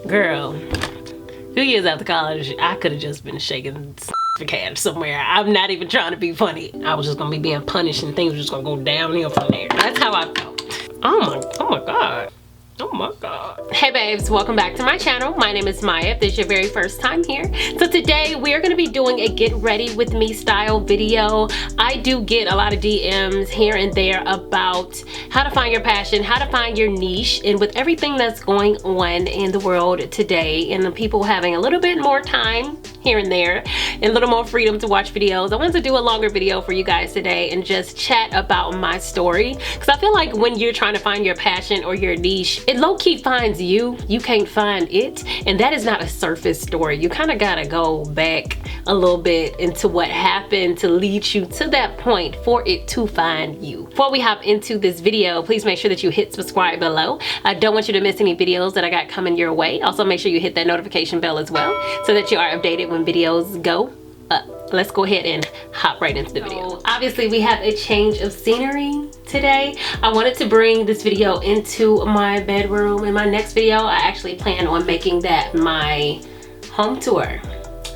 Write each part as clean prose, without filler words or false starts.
Girl, 2 years after college, I could have just been shaking for cash somewhere. I'm not even trying to be funny. I was just gonna be being punished and things were just gonna go downhill from there. That's how I felt. Oh my god. Oh my god. Hey babes, welcome back to my channel. My name is Maya if this is your very first time here. So today we're gonna be doing a get ready with me style video. I do get a lot of DMs here and there about how to find your passion, how to find your niche, and with everything that's going on in the world today and the people having a little bit more time here and there and a little more freedom to watch videos, I wanted to do a longer video for you guys today and just chat about my story, because I feel like when you're trying to find your passion or your niche, it low-key finds you. You can't find it, and that is not a surface story. You kind of gotta go back a little bit into what happened to lead you to that point for it to find you. Before we hop into this video, please make sure that you hit subscribe below. I don't want you to miss any videos that I got coming your way. Also make sure you hit that notification bell as well so that you are updated when videos go up. Let's go ahead and hop right into the video. So, obviously we have a change of scenery today. I wanted to bring this video into my bedroom. In my next video, I actually plan on making that my home tour.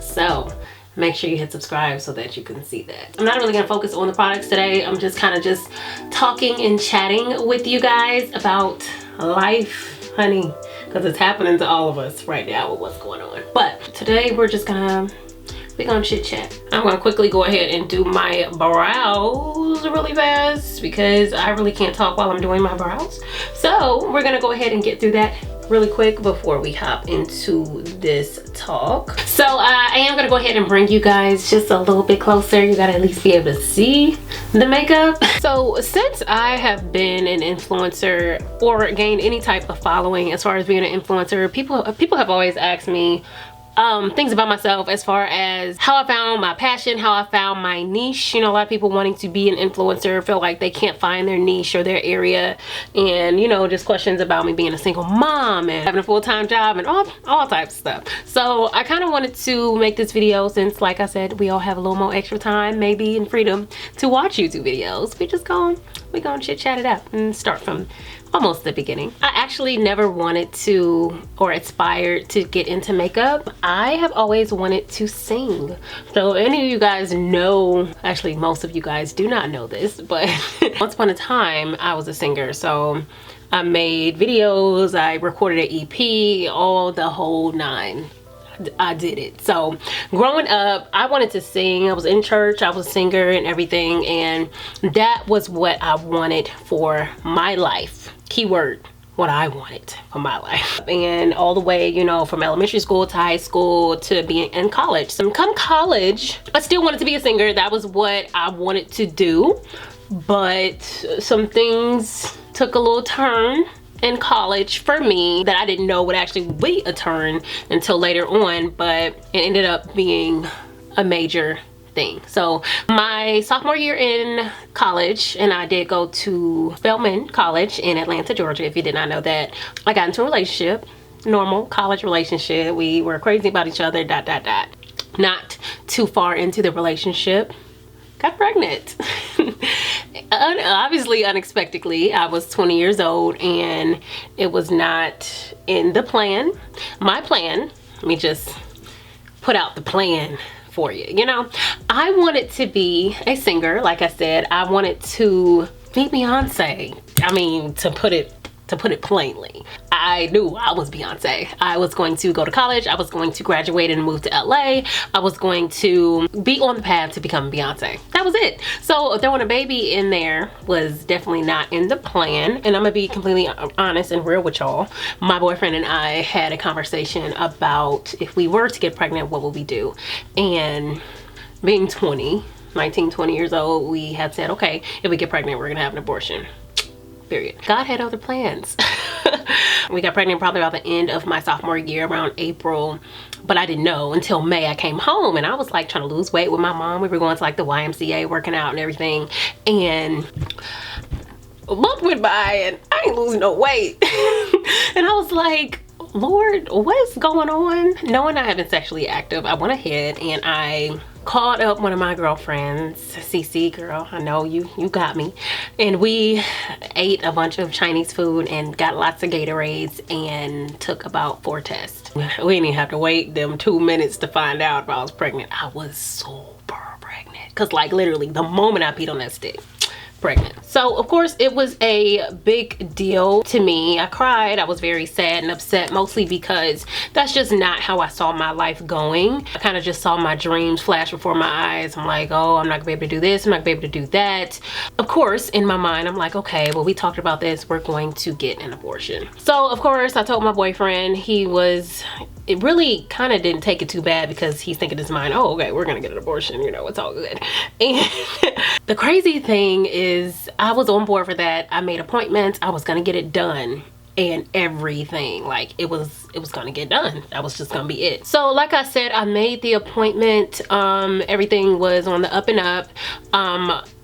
So make sure you hit subscribe so that you can see that. I'm not really gonna focus on the products today. I'm just kind of just talking and chatting with you guys about life, honey, because it's happening to all of us right now with what's going on. But today we're gonna chit chat. I'm gonna quickly go ahead and do my brows really fast because I really can't talk while I'm doing my brows. So we're gonna go ahead and get through that really quick before we hop into this talk. So I am gonna go ahead and bring you guys just a little bit closer. You gotta at least be able to see the makeup. So since I have been an influencer or gained any type of following as far as being an influencer, people have always asked me things about myself as far as how I found my passion, how I found my niche. You know, a lot of people wanting to be an influencer feel like they can't find their niche or their area, and you know, just questions about me being a single mom and having a full-time job and all types of stuff. So I kind of wanted to make this video since, like I said, we all have a little more extra time maybe and freedom to watch YouTube videos. We're gonna chit chat it out and start from almost the beginning. I actually never wanted to or aspired to get into makeup. I have always wanted to sing. So any of you guys know, actually most of you guys do not know this, but once upon a time I was a singer. So I made videos, I recorded an EP, all the whole nine. I did it. So growing up, I wanted to sing. I was in church, I was a singer and everything, and that was what I wanted for my life. Keyword, what I wanted for my life. And all the way, you know, from elementary school to high school to being in college. So come college, I still wanted to be a singer. That was what I wanted to do. But some things took a little turn in college for me that I didn't know would actually be a turn until later on, but it ended up being a major thing. So my sophomore year in college, and I did go to Spelman College in Atlanta, Georgia, if you did not know that, I got into a relationship, normal college relationship. We were crazy about each other, ... Not too far into the relationship, got pregnant. Obviously unexpectedly. I was 20 years old and it was not in the plan. My plan, let me just put out the plan for you. You know, I wanted to be a singer. Like I said, I wanted to be Beyonce. I mean, to put it plainly, I knew I was Beyonce. I was going to go to college. I was going to graduate and move to LA. I was going to be on the path to become Beyonce. That was it. So throwing a baby in there was definitely not in the plan. And I'm gonna be completely honest and real with y'all. My boyfriend and I had a conversation about if we were to get pregnant, what would we do? And being 19, 20 years old, we had said, okay, if we get pregnant, we're gonna have an abortion. Period. God had other plans. We got pregnant probably about the end of my sophomore year, around April, but I didn't know until May. I came home and I was like trying to lose weight with my mom. We were going to like the YMCA, working out and everything, and a month went by and I ain't losing no weight. And I was like, Lord, what is going on? Knowing I have been sexually active, I went ahead and I called up one of my girlfriends, CC girl, I know you got me, and we ate a bunch of Chinese food and got lots of Gatorades and took about 4 tests. We didn't even have to wait them 2 minutes to find out if I was pregnant. I was super pregnant, because like literally the moment I peed on that stick, pregnant. So of course it was a big deal to me. I cried. I was very sad and upset, mostly because that's just not how I saw my life going. I kind of just saw my dreams flash before my eyes. I'm like, oh, I'm not gonna be able to do this, I'm not gonna be able to do that. Of course in my mind I'm like, okay, well, we talked about this, we're going to get an abortion. So of course I told my boyfriend. It really kind of didn't take it too bad, because he's thinking in his mind, oh, okay, we're gonna get an abortion, you know, it's all good. And the crazy thing is I was on board for that. I made appointments, I was gonna get it done and everything. Like it was gonna get done. That was just gonna be it. So like I said, I made the appointment. Everything was on the up and up.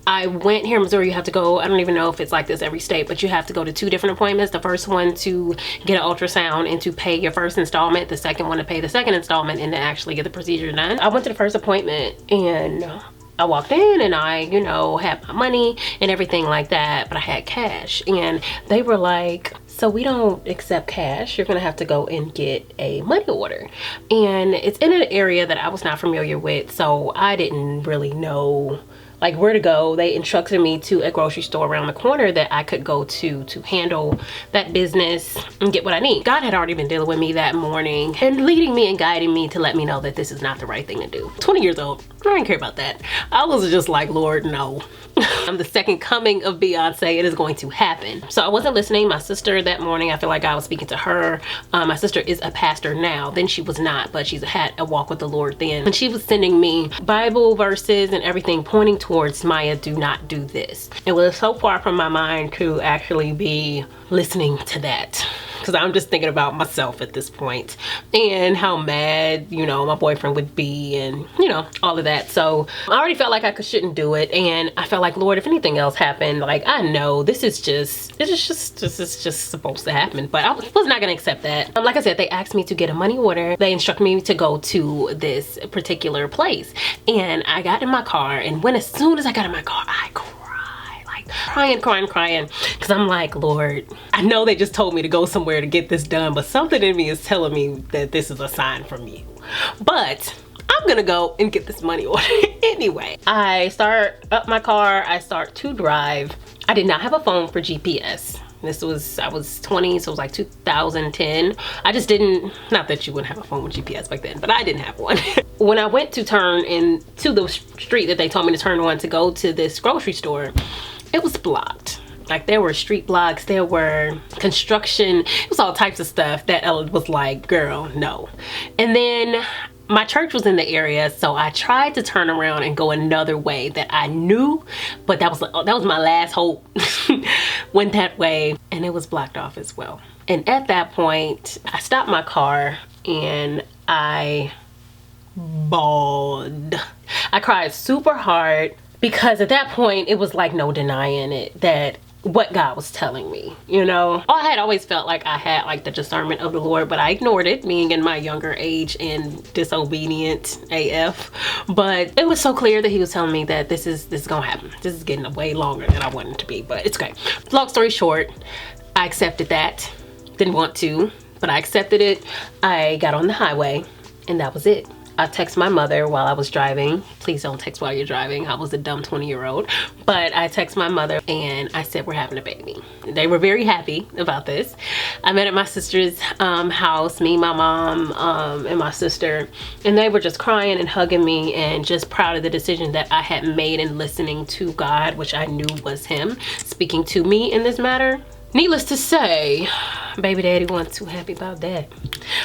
I went here in Missouri. You have to go, I don't even know if it's like this every state, but you have to go to 2 different appointments. The first one to get an ultrasound and to pay your first installment. The second one to pay the second installment and to actually get the procedure done. I went to the first appointment and I walked in and I, you know, had my money and everything like that, but I had cash. And they were like, so we don't accept cash. You're gonna have to go and get a money order. And it's in an area that I was not familiar with, so I didn't really know like where to go. They instructed me to a grocery store around the corner that I could go to handle that business and get what I need. God had already been dealing with me that morning and leading me and guiding me to let me know that this is not the right thing to do. 20 years old, I didn't care about that. I was just like, Lord, no. I'm the second coming of Beyonce. It is going to happen. So I wasn't listening. My sister that morning, I feel like I was speaking to her. My sister is a pastor now. Then she was not, but she's had a walk with the Lord then. And she was sending me Bible verses and everything pointing towards, Maya, do not do this. It was so far from my mind to actually be listening to that, because I'm just thinking about myself at this point and how mad, you know, my boyfriend would be and, you know, all of that. So I already felt like I shouldn't do it. And I felt like, Lord, if anything else happened, like, I know this is just supposed to happen, but I was not gonna accept that. Like I said, they asked me to get a money order. They instructed me to go to this particular place. And I got in my car, and as soon as I got in my car, I cried. Crying, because I'm like, Lord, I know they just told me to go somewhere to get this done, but something in me is telling me that this is a sign from you. But I'm gonna go and get this money order anyway. I start up my car, I start to drive. I did not have a phone for GPS. I was 20, so it was like 2010. I just didn't, not that you wouldn't have a phone with GPS back then, but I didn't have one. When I went to turn into the street that they told me to turn on to go to this grocery store, it was blocked. Like there were street blocks, there were construction, it was all types of stuff that was like, girl, no. And then my church was in the area, so I tried to turn around and go another way that I knew, but that was my last hope. Went that way and it was blocked off as well. And at that point, I stopped my car and I bawled. I cried super hard, because at that point it was like no denying it, that what God was telling me, you know. I had always felt like I had like the discernment of the Lord, but I ignored it, being in my younger age and disobedient AF. But it was so clear that he was telling me that this is gonna happen. This is getting way longer than I wanted it to be, but it's okay. Long story short, I accepted that. Didn't want to, but I accepted it. I got on the highway and that was it. I texted my mother while I was driving. Please don't text while you're driving. I was a dumb 20-year-old. But I texted my mother and I said, we're having a baby. They were very happy about this. I met at my sister's house, me, my mom, and my sister. And they were just crying and hugging me and just proud of the decision that I had made in listening to God, which I knew was him speaking to me in this matter. Needless to say, baby daddy wasn't too happy about that.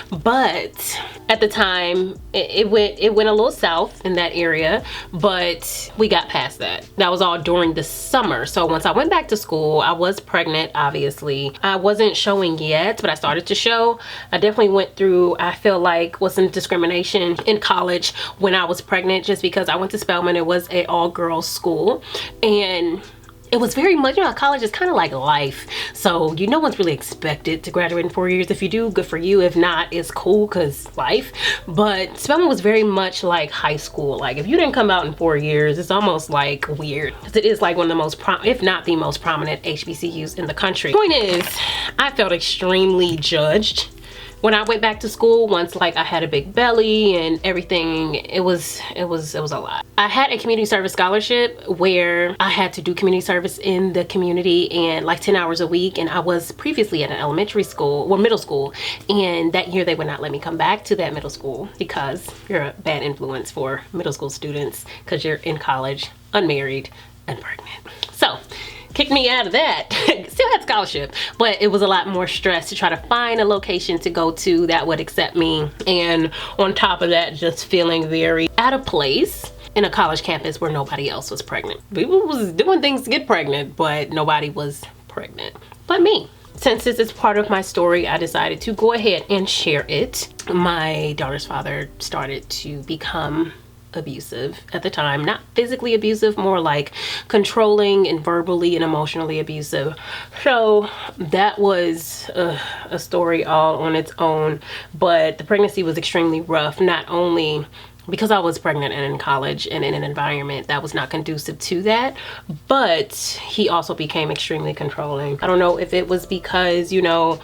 But at the time, it went a little south in that area, but we got past that. That was all during the summer. So once I went back to school, I was pregnant, obviously. I wasn't showing yet, but I started to show. I definitely went through, I feel like, was some discrimination in college when I was pregnant, just because I went to Spelman. It was an all-girls school, and it was very much, you know, college is kind of like life. So no one's really expected to graduate in 4 years. If you do, good for you. If not, it's cool because life. But Spelman was very much like high school. Like if you didn't come out in 4 years, it's almost like weird. Because it is like one of the most, if not the most prominent HBCUs in the country. Point is, I felt extremely judged when I went back to school. Once like I had a big belly and everything, it was a lot. I had a community service scholarship where I had to do community service in the community and like 10 hours a week, and I was previously at an elementary school or middle school, and that year they would not let me come back to that middle school because you're a bad influence for middle school students because you're in college, unmarried, and pregnant. So kicked me out of that. Still had scholarship, but it was a lot more stress to try to find a location to go to that would accept me. And on top of that, just feeling very out of place in a college campus where nobody else was pregnant. People was doing things to get pregnant, but nobody was pregnant but me. Since this is part of my story, I decided to go ahead and share it. My daughter's father started to become abusive at the time. Not physically abusive, more like controlling and verbally and emotionally abusive. So that was a story all on its own. But the pregnancy was extremely rough, not only because I was pregnant and in college and in an environment that was not conducive to that, but he also became extremely controlling. I don't know if it was because, you know,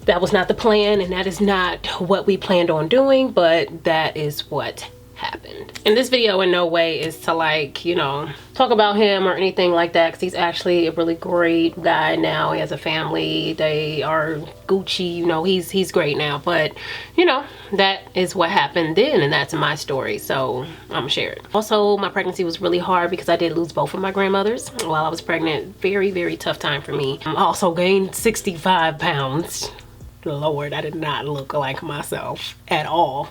that was not the plan and that is not what we planned on doing, but that is what happened. And this video in no way is to like, you know, talk about him or anything like that, because he's actually a really great guy now. He has a family, they are Gucci, you know, he's great now. But you know, that is what happened then, and that's my story, so I'm gonna share it. Also, my pregnancy was really hard because I did lose both of my grandmothers while I was pregnant. Very, very tough time for me. I also gained 65 pounds. Lord, I did not look like myself at all.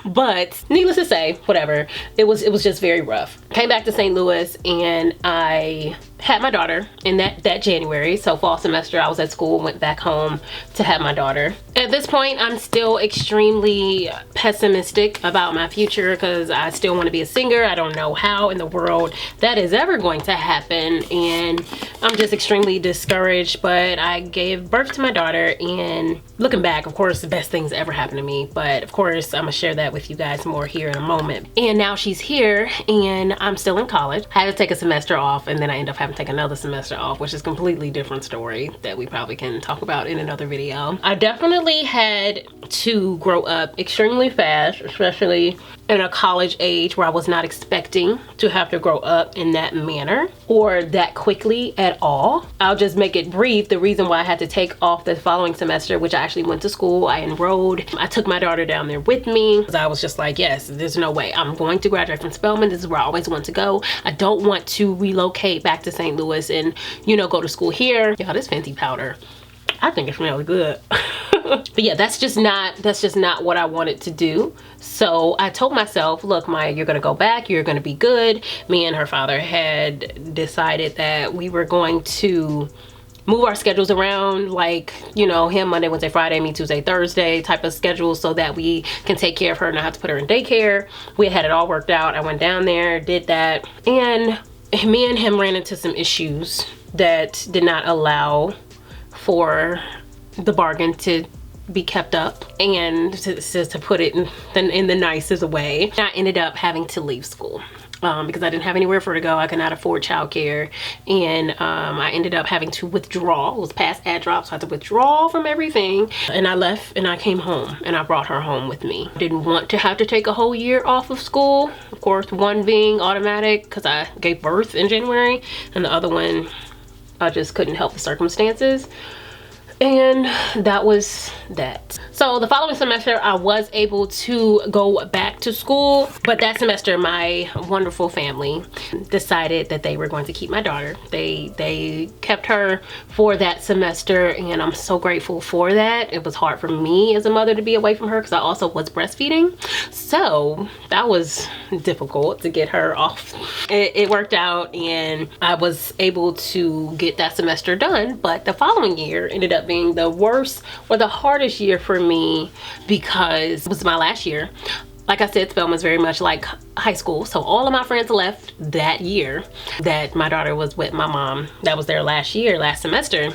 But needless to say, whatever, it was just very rough. Came back to St. Louis and I had my daughter in that January. So fall semester I was at school, went back home to have my daughter. At this point, I'm still extremely pessimistic about my future because I still want to be a singer. I don't know how in the world that is ever going to happen, and I'm just extremely discouraged. But I gave birth to my daughter, and looking back, of course, the best things that ever happened to me. But of course, I'm gonna share that with you guys more here in a moment. And now she's here and I'm still in college. I had to take a semester off, and then I end up having to take another semester off, which is a completely different story that we probably can talk about in another video. I definitely had to grow up extremely fast, especially in a college age where I was not expecting to have to grow up in that manner or that quickly at all. I'll just make it brief. The reason why I had to take off the following semester, which I actually went to school, I enrolled, I took my daughter down there with me because I was just like, yes, there's no way I'm going to graduate from Spelman. This is where I always want to go. I don't want to relocate back to St. Louis and, you know, go to school here. Y'all, this Fenty powder, I think it smells good. But yeah, that's just not what I wanted to do. So I told myself, look, Maya, you're gonna go back, you're gonna be good. Me and her father had decided that we were going to move our schedules around, like, you know, him Monday, Wednesday, Friday, me Tuesday, Thursday type of schedule, so that we can take care of her and not have to put her in daycare. We had it all worked out. I went down there, did that, and me and him ran into some issues that did not allow for the bargain to be kept up, and to put it in the nicest way, I ended up having to leave school because I didn't have anywhere for her to go. I could not afford childcare, and I ended up having to withdraw. It was past ad drop, so I had to withdraw from everything, and I left and I came home and I brought her home with me. I didn't want to have to take a whole year off of school, of course, one being automatic because I gave birth in January, and the other one I just couldn't help the circumstances. And that was that. So the following semester I was able to go back to school, but that semester my wonderful family decided that they were going to keep my daughter. They kept her for that semester, and I'm so grateful for that. It was hard for me as a mother to be away from her because I also was breastfeeding, so that was difficult to get her off. It worked out and I was able to get that semester done, but the following year ended up being the worst or the hardest year for me because it was my last year Like I said, Spelman was very much like high school. So all of my friends left that year that my daughter was with my mom. That was their last year, last semester.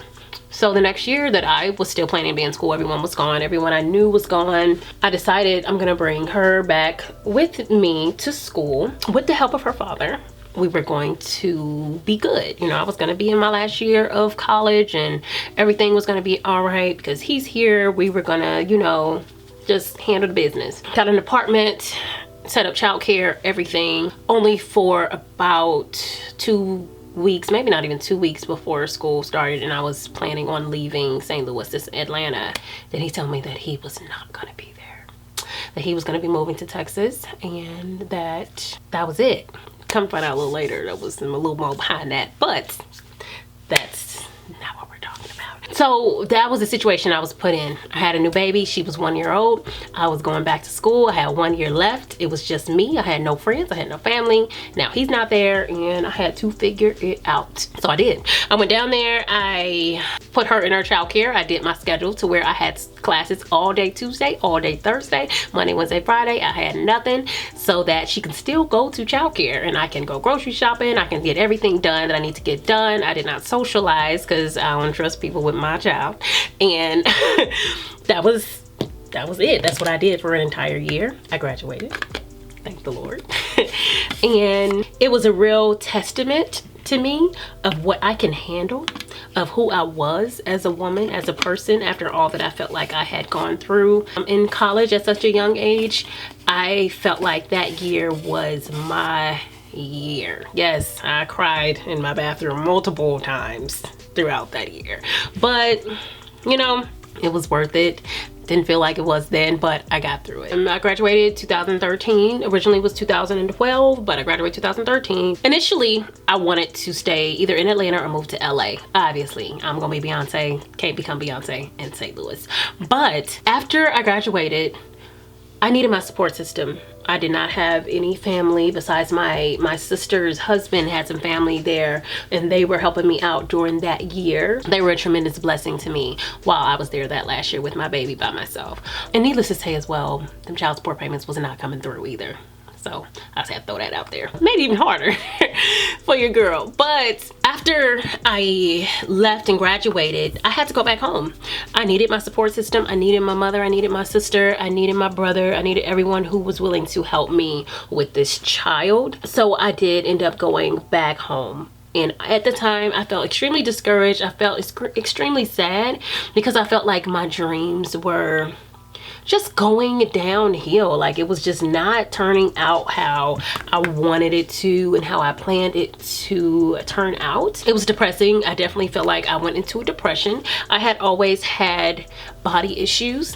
So the next year that I was still planning to be in school, everyone was gone. Everyone I knew was gone. I decided I'm gonna bring her back with me to school with the help of her father. We were going to be good. You know, I was gonna be in my last year of college and everything was gonna be all right because he's here. We were gonna, you know, just handle the business. Got an apartment, set up childcare, everything, only for about 2 weeks, maybe not even 2 weeks before school started, and I was planning on leaving St. Louis to Atlanta. Then he told me that he was not gonna be there, that he was gonna be moving to Texas, and that was it. Come to find out a little later, that was a little more behind that, but that's not what we're talking about. So that was the situation I was put in. I had a new baby. She was 1 year old. I was going back to school. I had 1 year left. It was just me. I had no friends. I had no family. Now he's not there and I had to figure it out. So I did. I went down there. I put her in her child care. I did my schedule to where I had classes all day Tuesday, all day Thursday, Monday, Wednesday, Friday. I had nothing so that she can still go to child care and I can go grocery shopping. I can get everything done that I need to get done. I did not socialize because I don't trust people with my child. And that was it. That's what I did for an entire year. I graduated. Thank the Lord. And it was a real testament to me of what I can handle, of who I was as a woman, as a person, after all that I felt like I had gone through in college at such a young age. I felt like that year was my year. Yes, I cried in my bathroom multiple times throughout that year, but you know, it was worth it. Didn't feel like it was then, but I got through it. And I graduated 2013. Originally it was 2012, but I graduated 2013. Initially, I wanted to stay either in Atlanta or move to LA. Obviously, I'm gonna be Beyonce, can't become Beyonce in St. Louis. But after I graduated, I needed my support system. I did not have any family besides my sister's husband had some family there, and they were helping me out during that year. They were a tremendous blessing to me while I was there that last year with my baby by myself. And needless to say as well, them child support payments was not coming through either. So I just had to throw that out there. Made it even harder for your girl. But after I left and graduated, I had to go back home. I needed my support system. I needed my mother. I needed my sister. I needed my brother. I needed everyone who was willing to help me with this child. So I did end up going back home. And at the time, I felt extremely discouraged. I felt extremely sad because I felt like my dreams were just going downhill. Like it was just not turning out how I wanted it to and how I planned it to turn out. It was depressing. I definitely felt like I went into a depression. I had always had body issues,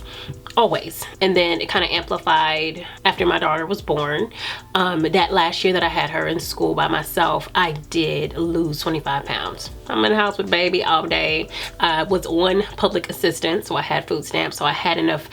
always, and then it kind of amplified after my daughter was born. That last year that I had her in school by myself, I did lose 25 pounds. I'm in the house with baby all day. I was on public assistance, so I had food stamps, so I had enough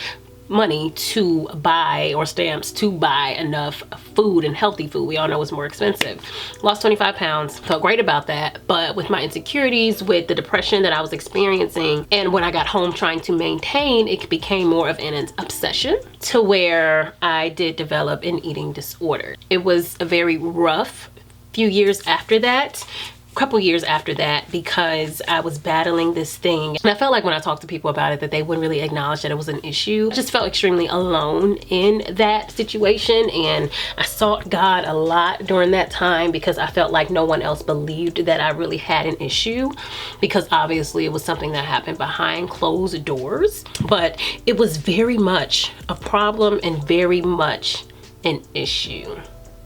money to buy, or stamps to buy, enough food, and healthy food. We all know it's more expensive. Lost 25 pounds, felt great about that, but with my insecurities, with the depression that I was experiencing, and when I got home trying to maintain, it became more of an obsession to where I did develop an eating disorder. It was a very rough few years after that. Couple years after that, because I was battling this thing, and I felt like when I talked to people about it that they wouldn't really acknowledge that it was an issue. I just felt extremely alone in that situation, and I sought God a lot during that time because I felt like no one else believed that I really had an issue, because obviously it was something that happened behind closed doors, but it was very much a problem and very much an issue.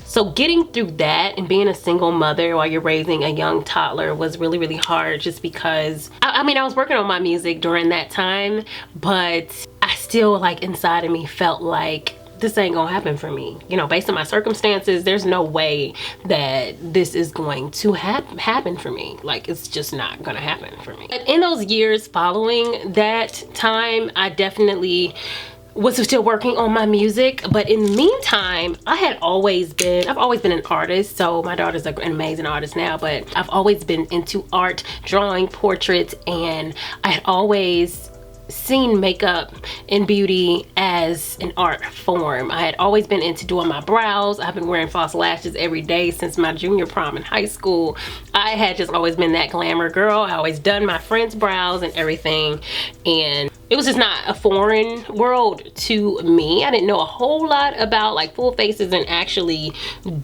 So getting through that and being a single mother while you're raising a young toddler was really, really hard, just because, I mean, I was working on my music during that time, but I still, like, inside of me felt like this ain't gonna happen for me. You know, based on my circumstances, there's no way that this is going to happen for me. Like, it's just not gonna happen for me. But in those years following that time, I definitely was still working on my music, but in the meantime, I've always been an artist. So my daughter's an amazing artist now, but I've always been into art, drawing portraits, and I had always seen makeup and beauty as an art form. I had always been into doing my brows. I've been wearing false lashes every day since my junior prom in high school. I had just always been that glamour girl. I always done my friends' brows and everything, and it was just not a foreign world to me. I didn't know a whole lot about like full faces and actually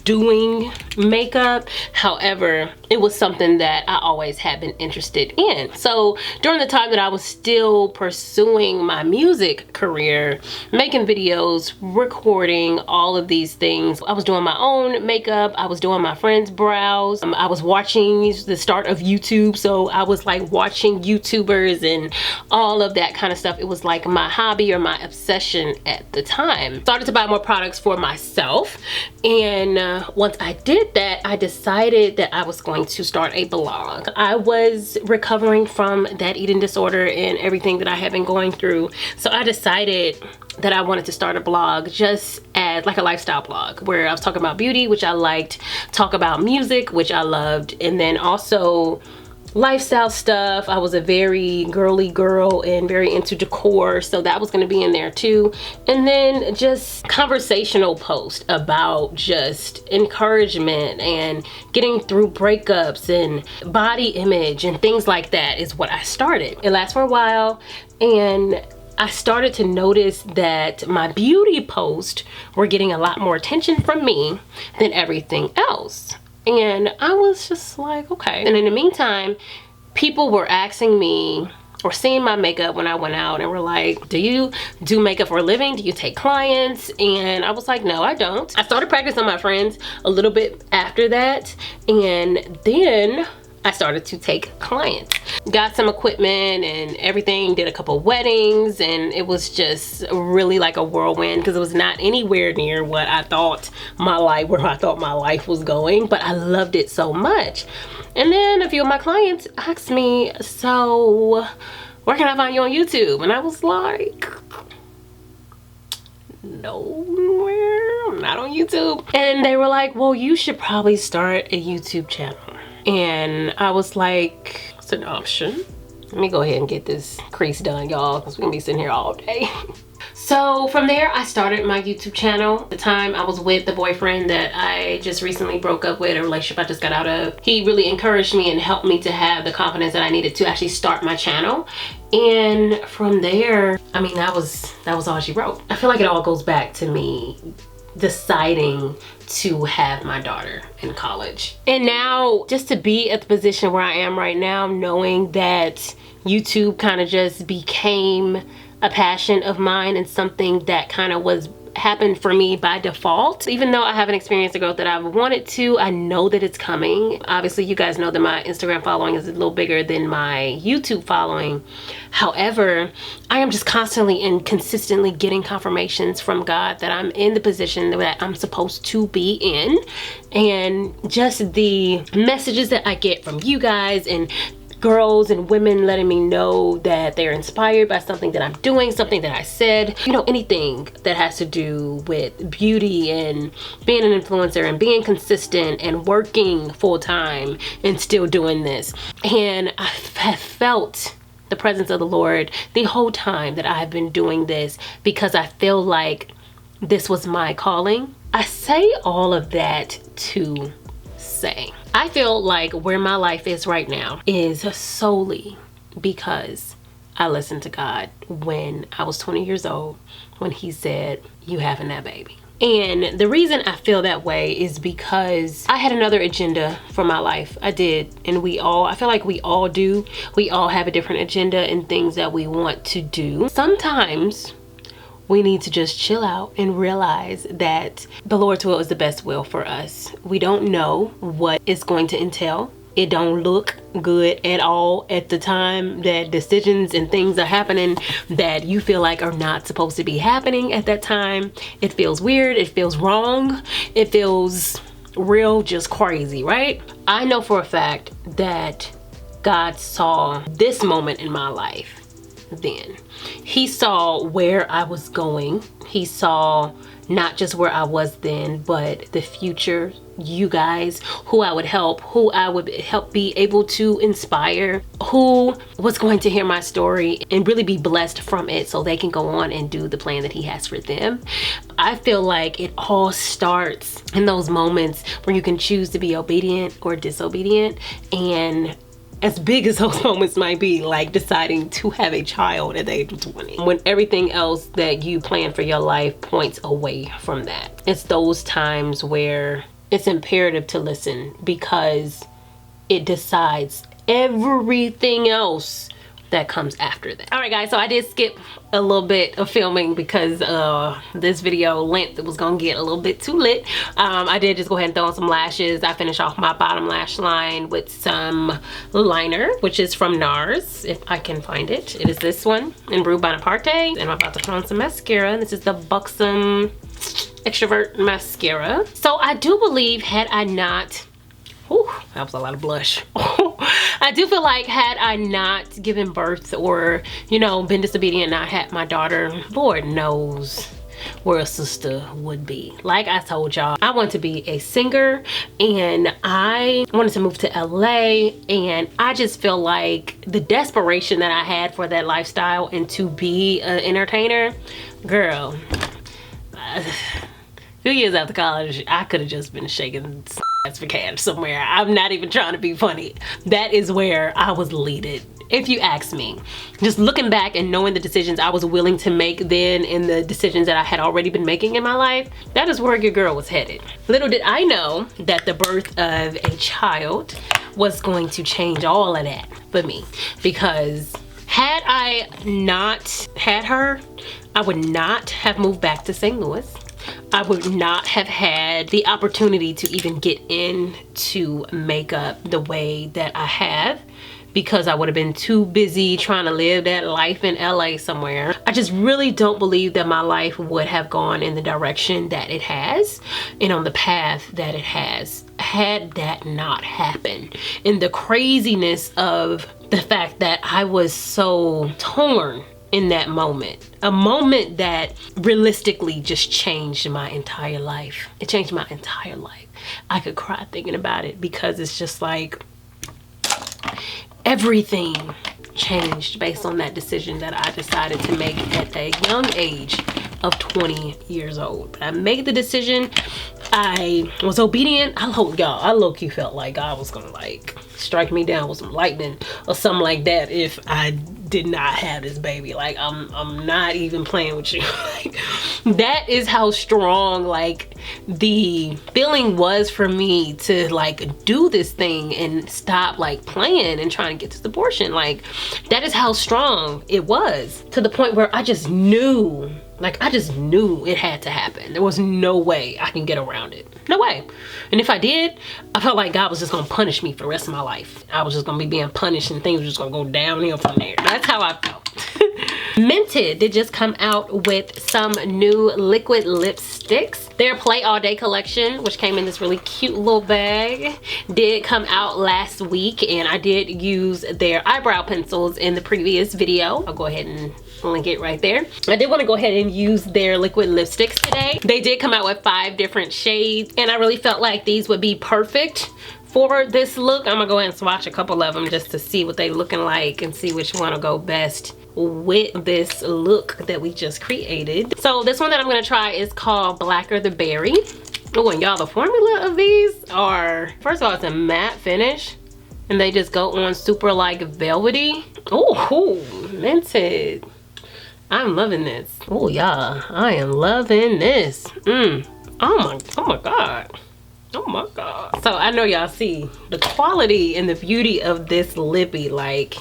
doing makeup. However, it was something that I always had been interested in. So during the time that I was still pursuing my music career, making videos, recording, all of these things, I was doing my own makeup. I was doing my friends' brows. I was watching the start of YouTube. So I was like watching YouTubers and all of that kind of stuff. It was like my hobby or my obsession at the time. Started to buy more products for myself, and once I did that, I decided that I was going to start a blog. I was recovering from that eating disorder and everything that I had been going through, so I decided that I wanted to start a blog just as like a lifestyle blog where I was talking about beauty, which I liked, talk about music, which I loved, and then also lifestyle stuff. I was a very girly girl and very into decor, so that was going to be in there too. And then just conversational posts about just encouragement and getting through breakups and body image and things like that is what I started. It lasts for a while, and I started to notice that my beauty posts were getting a lot more attention from me than everything else. And I was just like, okay. And in the meantime, people were asking me or seeing my makeup when I went out and were like, do you do makeup for a living? Do you take clients? And I was like, no, I don't. I started practicing on my friends a little bit after that. And then I started to take clients. Got some equipment and everything, did a couple weddings, and it was just really like a whirlwind because it was not anywhere near what I thought my life, where I thought my life was going, but I loved it so much. And then a few of my clients asked me, so where can I find you on YouTube? And I was like, nowhere, I'm not on YouTube. And they were like, well, you should probably start a YouTube channel. And I was like, it's an option. Let me go ahead and get this crease done, y'all, because we're gonna be sitting here all day. So from there, I started my YouTube channel. At the time, I was with the boyfriend that I just recently broke up with, a relationship I just got out of. He really encouraged me and helped me to have the confidence that I needed to actually start my channel. And from there, I mean, that was all she wrote. I feel like it all goes back to me deciding to have my daughter in college. And now just to be at the position where I am right now, knowing that YouTube kind of just became a passion of mine and something that kind of happened for me by default. Even though I haven't experienced the growth that I've wanted to, I know that it's coming. Obviously, you guys know that my Instagram following is a little bigger than my YouTube following. However, I am just constantly and consistently getting confirmations from God that I'm in the position that I'm supposed to be in. And just the messages that I get from you guys and girls and women letting me know that they're inspired by something that I'm doing, something that I said, you know, anything that has to do with beauty and being an influencer and being consistent and working full time and still doing this. And I have felt the presence of the Lord the whole time that I've been doing this, because I feel like this was my calling. I say all of that to say, I feel like where my life is right now is solely because I listened to God when I was 20 years old, when he said, you having that baby. And the reason I feel that way is because I had another agenda for my life. I did. And I feel like we all do. We all have a different agenda and things that we want to do. Sometimes we need to just chill out and realize that the Lord's will is the best will for us. We don't know what it's going to entail. It don't look good at all at the time that decisions and things are happening that you feel like are not supposed to be happening at that time. It feels weird. It feels wrong. It feels real, just crazy, right? I know for a fact that God saw this moment in my life then. He saw where I was going. He saw not just where I was then, but the future, you guys, who I would help, who I would help be able to inspire, who was going to hear my story and really be blessed from it so they can go on and do the plan that he has for them. I feel like it all starts in those moments where you can choose to be obedient or disobedient. And as big as those moments might be, like deciding to have a child at the age of 20, when everything else that you plan for your life points away from that. It's those times where it's imperative to listen, because it decides everything else that comes after that. All right guys, so I did skip a little bit of filming because this video length was gonna get a little bit too lit. I did just go ahead and throw on some lashes. I finished off my bottom lash line with some liner, which is from NARS, if I can find it. It is this one in Bonaparte, and I'm about to put on some mascara. This is the Buxom Extrovert mascara. So I do believe, had I not, whew, that was a lot of blush. I do feel like had I not given birth, or, you know, been disobedient, not had my daughter, Lord knows where a sister would be. Like I told y'all, I want to be a singer and I wanted to move to LA, and I just feel like the desperation that I had for that lifestyle and to be an entertainer, girl, a few years after college, I could have just been shaking for cash somewhere. I'm not even trying to be funny. That is where I was leaded, if you ask me. Just looking back and knowing the decisions I was willing to make then and the decisions that I had already been making in my life, that is where your girl was headed. Little did I know that the birth of a child was going to change all of that for me, because had I not had her, I would not have moved back to St. Louis. I would not have had the opportunity to even get into makeup the way that I have, because I would have been too busy trying to live that life in LA somewhere. I just really don't believe that my life would have gone in the direction that it has and on the path that it has, had that not happened. And the craziness of the fact that I was so torn in that moment, a moment that realistically just changed my entire life. It changed my entire life. I could cry thinking about it, because it's just like everything changed based on that decision that I decided to make at a young age of 20 years old. But I made the decision. I was obedient. I low-key felt like I was gonna like strike me down with some lightning or something like that if I did not have this baby. Like I'm not even playing with you. Like, that is how strong like the feeling was for me to like do this thing and stop like playing and trying to get this abortion. Like, that is how strong it was, to the point where I just knew, like I just knew it had to happen. There was no way I can get around it. No way. And if I did, I felt like God was just gonna punish me for the rest of my life. I was just gonna be being punished and things were just gonna go downhill from there. That's how I felt. Mented did just come out with some new liquid lipsticks. Their Play All Day collection, which came in this really cute little bag, did come out last week, and I did use their eyebrow pencils in the previous video. I'll go ahead and link it right there. I did want to go ahead and use their liquid lipsticks today. They did come out with 5 different shades, and I really felt like these would be perfect for this look. I'm gonna go ahead and swatch a couple of them just to see what they looking like and see which one will go best with this look that we just created. So this one that I'm gonna try is called Blacker the Berry. Oh, and y'all, the formula of these are, first of all, it's a matte finish and they just go on super like velvety. Oh, Mented. I'm loving this. Oh y'all, I am loving this. Oh my god. Oh my god. So I know y'all see the quality and the beauty of this lippy. Like,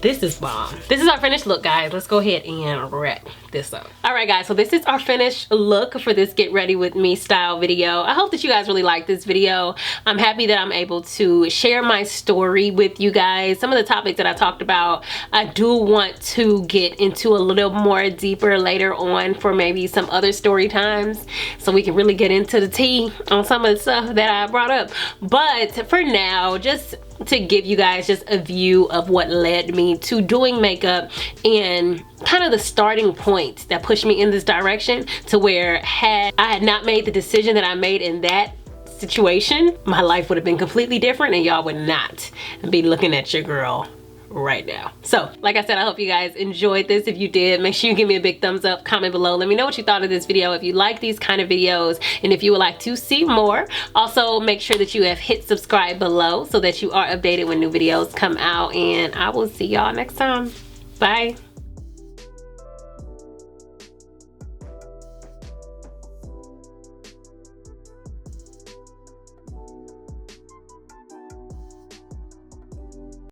this is bomb. This is our finished look, guys. Let's go ahead and wrap this up. All right, guys, so this is our finished look for this Get Ready With Me style video. I hope that you guys really like this video. I'm happy that I'm able to share my story with you guys. Some of the topics that I talked about, I do want to get into a little more deeper later on for maybe some other story times, so we can really get into the tea on some of the stuff that I brought up. But for now, just to give you guys just a view of what led me to doing makeup and kind of the starting point that pushed me in this direction, to where had I had not made the decision that I made in that situation, my life would have been completely different and y'all would not be looking at your girl right now. So like I said, I hope you guys enjoyed this. If you did, make sure you give me a big thumbs up, comment below, let me know what you thought of this video, if you like these kind of videos, and if you would like to see more. Also make sure that you have hit subscribe below so that you are updated when new videos come out, and I will see y'all next time. Bye.